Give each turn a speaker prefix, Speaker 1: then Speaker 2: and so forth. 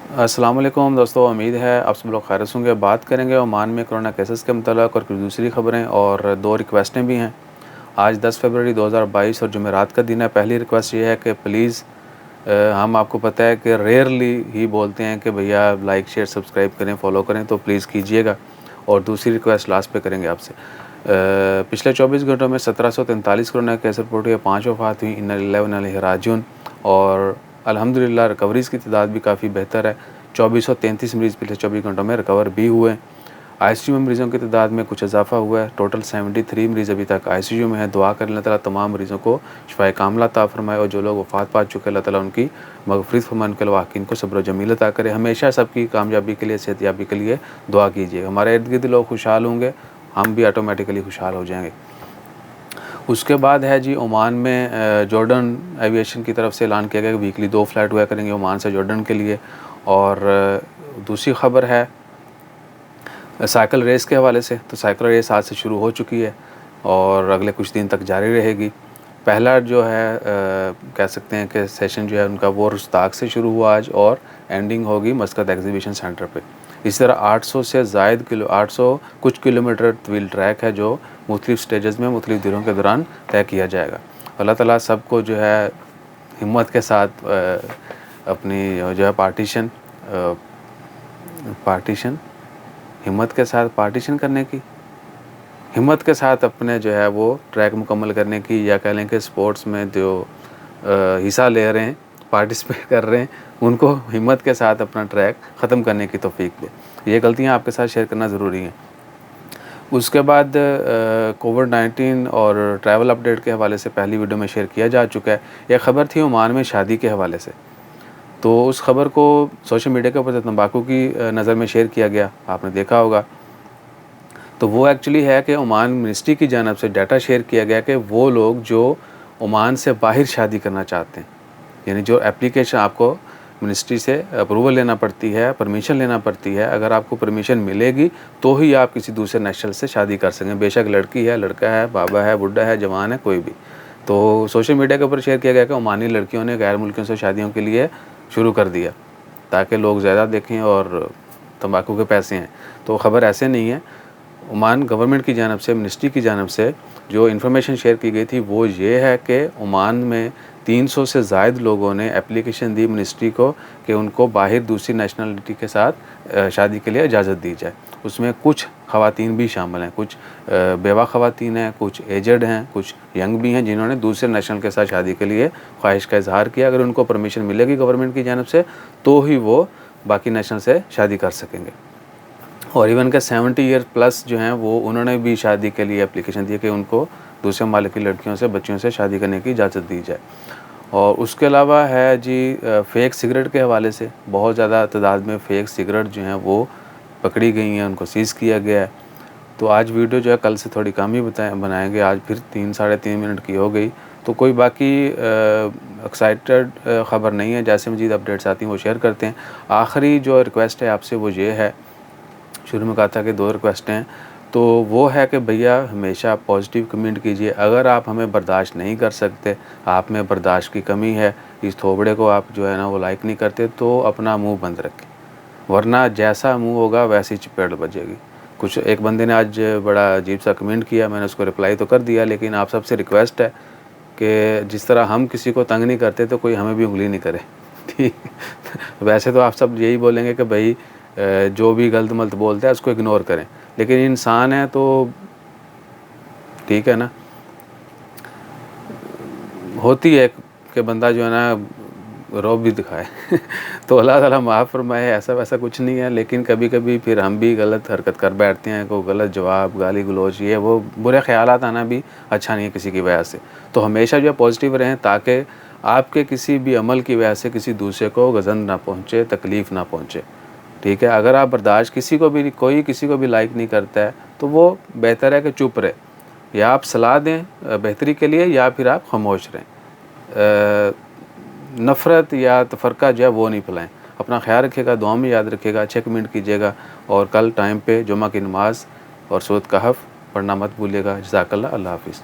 Speaker 1: अस्सलाम वालेकुम दोस्तों, उम्मीद है आप सब लोग खैरियत होंगे। बात करेंगे ओमान में कोरोना केसेस के मुतल्लिक़ और कुछ दूसरी ख़बरें और 2 रिक्वेस्टें भी हैं। आज 10 फरवरी 2022 और जुमेरात का दिन है। पहली रिक्वेस्ट ये है कि प्लीज़ हम आपको पता है कि रेयरली ही बोलते हैं कि भैया लाइक शेयर सब्सक्राइब करें, फॉलो करें, तो प्लीज़ कीजिएगा। और दूसरी रिक्वेस्ट लास्ट पे करेंगे आपसे। पिछले 24 घंटों में 1743 कोरोना केस रिपोर्ट हुए, 5 वफ़ात हुई, इन्ना लिल्लाहि व इन्ना इलैहि राजिऊन। और अल्हम्दुलिल्लाह रिकवरीज़ की तादाद भी काफ़ी बेहतर है। 2433 मरीज़ पिछले 24 घंटों में रिकवर भी हुए। आईसीयू में मरीज़ों की तादाद में कुछ इजाफा हुआ है। टोटल 73 मरीज़ अभी तक आईसीयू में हैं। दुआ करें अल्लाह ताला तमाम मरीज़ों को शिफ़ाए कामिला अता फ़रमाए और जो लोग वफ़ात पा चुके अल्लाह ताला उनकी मग़फ़िरत फ़रमाए, उनके लवाकिन को सब्र जमील अता करे। हमेशा सबकी कामयाबी के लिए, सेहतयाबी के लिए दुआ कीजिएगा। हमारे इर्द-गिर्द लोग खुशहाल होंगे, हम भी ऑटोमेटिकली खुशहाल हो जाएंगे। उसके बाद है जी, ओमान में जॉर्डन एविएशन की तरफ से ऐलान किया गया कि वीकली 2 फ़्लाइट हुआ करेंगे ओमान से जॉर्डन के लिए। और दूसरी ख़बर है साइकिल रेस के हवाले से। तो साइकिल रेस आज से शुरू हो चुकी है और अगले कुछ दिन तक जारी रहेगी। पहला जो है कह सकते हैं कि सेशन जो है उनका वो रुस्ताक से शुरू हुआ आज और एंडिंग होगी मस्कत एग्जीबिशन सेंटर पे। इसी तरह 800 से ज़ायद 800 कुछ किलोमीटर तवील ट्रैक है जो मुख्तलिफ़ स्टेजेस में मुख्तलिफ़ दिनों के दौरान तय किया जाएगा। अल्लाह ताला सबको जो है हिम्मत के साथ अपनी जो है हिम्मत के साथ अपने जो है वो ट्रैक मुकम्मल करने की, या कह लें कि स्पोर्ट्स में जो हिस्सा ले रहे हैं, पार्टिसिपेट कर रहे हैं, उनको हिम्मत के साथ अपना ट्रैक ख़त्म करने की तौफ़ीक दे। ये गलतियाँ आपके साथ शेयर करना ज़रूरी है। उसके बाद कोविड-19 और ट्रैवल अपडेट के हवाले से पहली वीडियो में शेयर किया जा चुका है। एक ख़बर थी ओमान में शादी के हवाले से, तो उस ख़बर को सोशल मीडिया के ऊपर तंबाकू की नज़र में शेयर किया गया, आपने देखा होगा। तो वो एक्चुअली है कि ओमान मिनिस्ट्री की जानिब से डाटा शेयर किया गया कि वो लोग जो ओमान से बाहर शादी करना चाहते हैं, यानी जो एप्लीकेशन आपको मिनिस्ट्री से अप्रूवल लेना पड़ती है, परमिशन लेना पड़ती है, अगर आपको परमिशन मिलेगी तो ही आप किसी दूसरे नेशनल से शादी कर सकें, बेशक लड़की है, लड़का है, बाबा है, बुढ़ा है, जवान है, कोई भी। तो सोशल मीडिया के ऊपर शेयर किया गया कि ओमानी लड़कियों ने गैर मुल्कियों से शादियों के लिए शुरू कर दिया ताकि लोग ज़्यादा देखें और तंबाकू के पैसे हैं। तो ख़बर ऐसे नहीं है। ओमान गवर्नमेंट की जानिब से, मिनिस्ट्री की जानिब से जो इन्फॉर्मेशन शेयर की गई थी वो ये है कि ओमान में 300 से ज़ायद लोगों ने एप्लीकेशन दी मिनिस्ट्री को कि उनको बाहर दूसरी नेशनलिटी के साथ शादी के लिए इजाज़त दी जाए। उसमें कुछ ख़वातीन भी शामिल हैं, कुछ बेवा ख़वातीन हैं, कुछ एजड हैं, कुछ यंग भी हैं जिन्होंने दूसरे नेशनल के साथ शादी के लिए ख्वाहिश का इज़हार किया। अगर उनको परमिशन मिलेगी गवर्नमेंट की जानिब से तो ही वो बाकी नेशनल से शादी कर सकेंगे। और इवन के 70 ईयर प्लस जो हैं वो उन्होंने भी शादी के लिए एप्लीकेशन दी कि उनको दूसरे मालिक की लड़कियों से, बच्चियों से शादी करने की इजाज़त दी जाए। और उसके अलावा है जी फ़ेक सिगरेट के हवाले से, बहुत ज़्यादा तादाद में फ़ेक सिगरेट जो हैं वो पकड़ी गई हैं, उनको सीज़ किया गया है। तो आज वीडियो जो है कल से थोड़ी कम ही बनाएंगे, आज फिर 3 साढ़े 3 मिनट की हो गई। तो कोई बाकी एक्साइटेड ख़बर नहीं है, जैसे मज़ीद अपडेट्स आती हैं वो शेयर करते हैं। आखिरी जो रिक्वेस्ट है आपसे वो ये है, शुरू में कहा था कि 2 रिक्वेस्ट हैं, तो वो है कि भैया हमेशा पॉजिटिव कमेंट कीजिए। अगर आप हमें बर्दाश्त नहीं कर सकते, आप में बर्दाश्त की कमी है, इस थोबड़े को आप जो है ना वो लाइक नहीं करते, तो अपना मुंह बंद रखें, वरना जैसा मुंह होगा वैसी चपेट बजेगी। कुछ एक बंदे ने आज बड़ा अजीब सा कमेंट किया, मैंने उसको रिप्लाई तो कर दिया, लेकिन आप सबसे रिक्वेस्ट है कि जिस तरह हम किसी को तंग नहीं करते तो कोई हमें भी उंगली नहीं करे, ठीक। वैसे तो आप सब यही बोलेंगे कि भाई जो भी गलत मलत बोलता है उसको इग्नोर करें, लेकिन इंसान है तो ठीक है ना, होती है कि बंदा जो है ना रौब भी दिखाए तो अल्लाह ताला माफ़ फरमाए, ऐसा वैसा कुछ नहीं है। लेकिन कभी कभी फिर हम भी गलत हरकत कर बैठते हैं, कोई गलत जवाब, गाली गलौज, ये वो बुरे ख्यालात आना भी अच्छा नहीं है किसी की वजह से। तो हमेशा जो है पॉजिटिव रहें ताकि आपके किसी भी अमल की वजह से किसी दूसरे को गज़न ना पहुँचे, तकलीफ़ ना पहुँचे, ठीक है। अगर आप बर्दाश्त कोई किसी को भी लाइक नहीं करता है तो वो बेहतर है कि चुप रहे, या आप सलाह दें बेहतरी के लिए, या फिर आप खामोश रहें। नफ़रत या तफ़रक़ा जो है वो नहीं फैलाएं। अपना ख्याल रखिएगा, दुआ में याद रखिएगा, अच्छे कमेंट कीजिएगा और कल टाइम पे जुमा की नमाज़ और सूरत कहफ़ पढ़ना मत भूलिएगा। जज़ाकल्लाह, अल्लाह हाफ़िज़।